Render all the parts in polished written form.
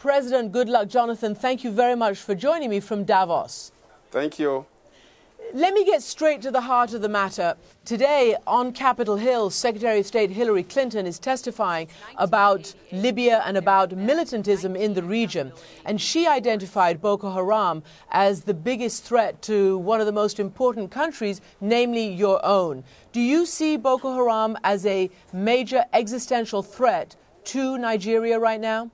President Goodluck Jonathan, thank you very much for joining me from Davos. Thank you. Let me get straight to the heart of the matter. Today on Capitol Hill, Secretary of State Hillary Clinton is testifying about Libya and about militantism in the region. And she identified Boko Haram as the biggest threat to one of the most important countries, namely your own. Do you see Boko Haram as a major existential threat to Nigeria right now?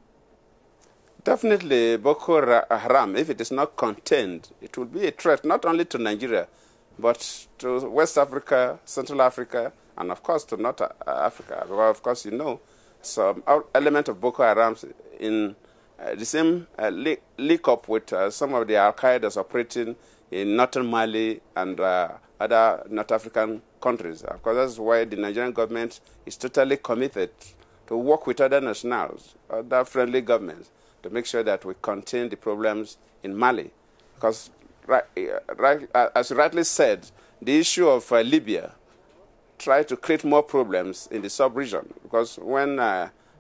Definitely, Boko Haram, if it is not contained, it will be a threat not only to Nigeria, but to West Africa, Central Africa, and of course to North Africa. Well, of course, you know, some element of Boko Haram in the same link up with some of the Al-Qaedas operating in northern Mali and other North African countries. Of course, that's why the Nigerian government is totally committed to work with other nationals, other friendly governments, to make sure that we contain the problems in Mali. Because, as you rightly said, the issue of Libya tried to create more problems in the sub-region. Because when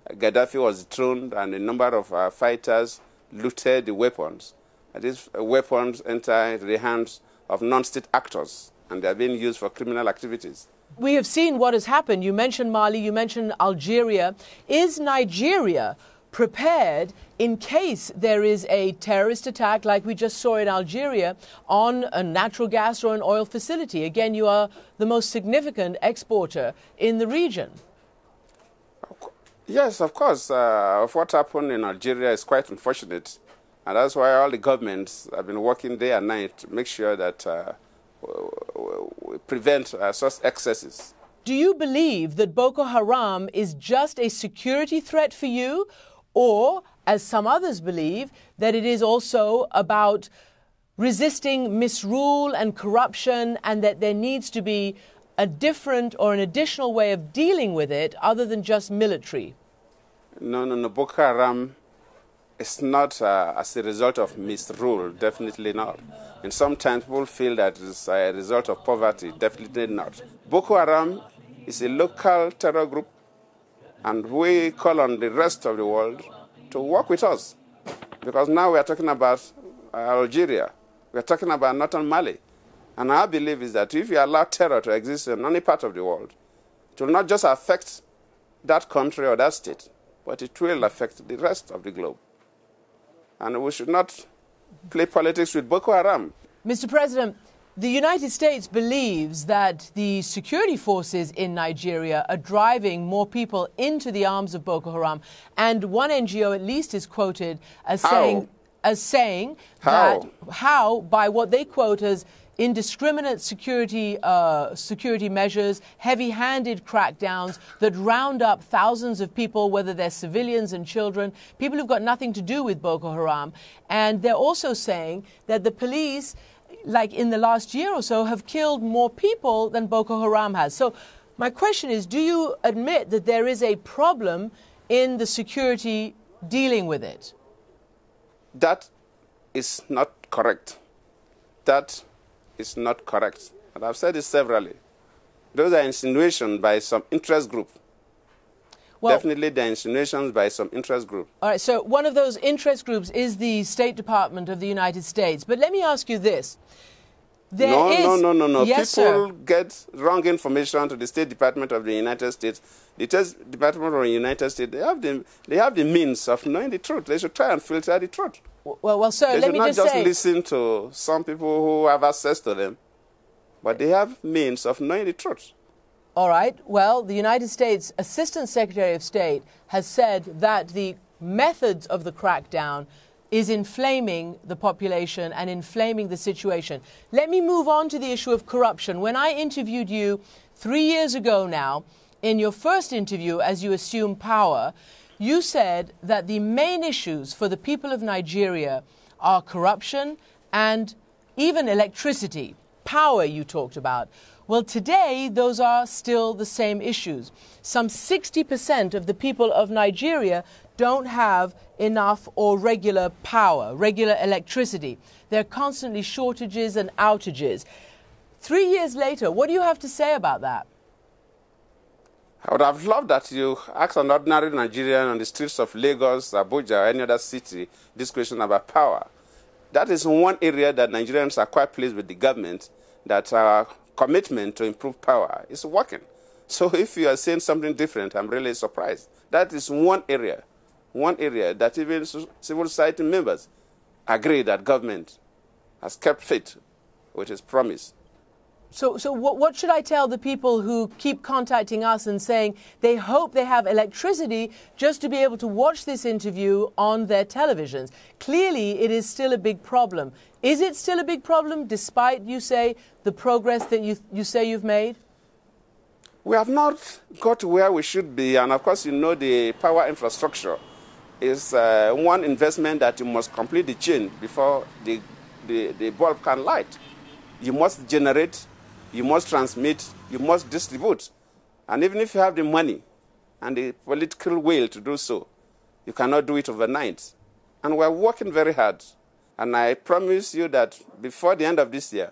Gaddafi was dethroned and a number of fighters looted the weapons, these weapons enter the hands of non-state actors, and they are being used for criminal activities. We have seen what has happened. You mentioned Mali, you mentioned Algeria. Is Nigeria prepared in case there is a terrorist attack like we just saw in Algeria on a natural gas or an oil facility? Again, you are the most significant exporter in the region. Yes, of course. What happened in Algeria is quite unfortunate. And that's why all the governments have been working day and night to make sure that we prevent such excesses. Do you believe that Boko Haram is just a security threat for you? Or, as some others believe, that it is also about resisting misrule and corruption, and that there needs to be a different or an additional way of dealing with it other than just military? No. Boko Haram is not as a result of misrule, definitely not. And sometimes people feel that it's a result of poverty, definitely not. Boko Haram is a local terror group, and we call on the rest of the world to work with us. Because now we are talking about Algeria, we are talking about northern Mali. And our belief is that if you allow terror to exist in any part of the world, it will not just affect that country or that state, but it will affect the rest of the globe. And we should not play politics with Boko Haram. Mr. President, the United States believes that the security forces in Nigeria are driving more people into the arms of Boko Haram. And one NGO at least is quoted as saying that by what they quote as indiscriminate security measures, heavy-handed crackdowns that round up thousands of people, whether they're civilians and children, people who've got nothing to do with Boko Haram. And they're also saying that the police, like in the last year or so, have killed more people than Boko Haram has. So my question is, do you admit that there is a problem in the security dealing with it? That is not correct. That is not correct. And I've said it severally. Those are insinuations by some interest group. Well, definitely the insinuations by some interest group. All right, so one of those interest groups is the State Department of the United States. But let me ask you this. No. Yes, people sir. get wrong information to the State Department of the United States. The State Department of the United States, they have the means of knowing the truth. They should try and filter the truth. Well, sir, let me just say... They should not just listen to some people who have access to them, but they have means of knowing the truth. All right. Well, the United States Assistant Secretary of State has said that the methods of the crackdown is inflaming the population and inflaming the situation. Let me move on to the issue of corruption. When I interviewed you 3 years ago now, in your first interview as you assumed power, you said that the main issues for the people of Nigeria are corruption and even electricity. Power, you talked about. Well, today, those are still the same issues. Some 60% of the people of Nigeria don't have enough or regular power, regular electricity. There are constantly shortages and outages. 3 years later, what do you have to say about that? I would have loved that you ask an ordinary Nigerian on the streets of Lagos, Abuja, or any other city this question about power. That is one area that Nigerians are quite pleased with the government, that our commitment to improve power is working. So if you are saying something different, I'm really surprised. That is one area that even civil society members agree that government has kept faith with its promise. So what should I tell the people who keep contacting us and saying they hope they have electricity just to be able to watch this interview on their televisions? Clearly, it is still a big problem. Is it still a big problem despite, you say, the progress that you say you've made? We have not got to where we should be. And of course, you know, the power infrastructure is one investment that you must complete the chain before the bulb can light. You must generate, you must transmit, you must distribute. And even if you have the money and the political will to do so, you cannot do it overnight. And we're working very hard. And I promise you that before the end of this year,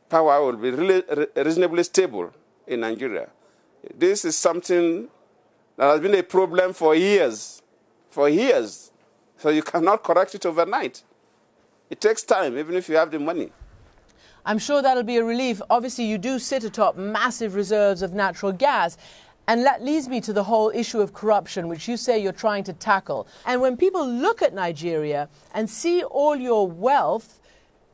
power will be really reasonably stable in Nigeria. This is something that has been a problem for years. For years. So you cannot correct it overnight. It takes time, even if you have the money. I'm sure that'll be a relief. Obviously, you do sit atop massive reserves of natural gas. And that leads me to the whole issue of corruption, which you say you're trying to tackle. And when people look at Nigeria and see all your wealth,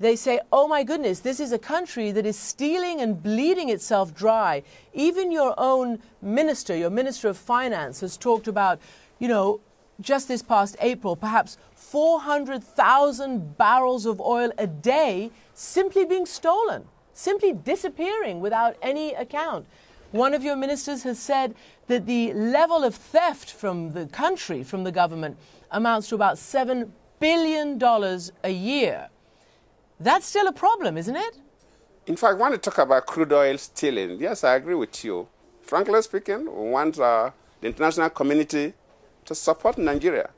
they say, oh my goodness, this is a country that is stealing and bleeding itself dry. Even your own minister, your Minister of Finance, has talked about, you know, just this past April, perhaps 400,000 barrels of oil a day simply being stolen, simply disappearing without any account. One of your ministers has said that the level of theft from the country, from the government, amounts to about $7 billion a year. That's still a problem, isn't it? In fact, I want to talk about crude oil stealing. Yes, I agree with you. Frankly speaking, we want the international community to support Nigeria,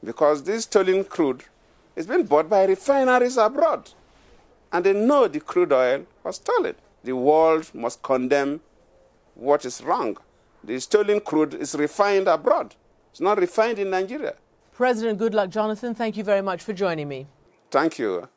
because this stolen crude is being bought by refineries abroad, and they know the crude oil was stolen. The world must condemn what is wrong. The stolen crude is refined abroad. It's not refined in Nigeria. President Goodluck Jonathan, thank you very much for joining me. Thank you.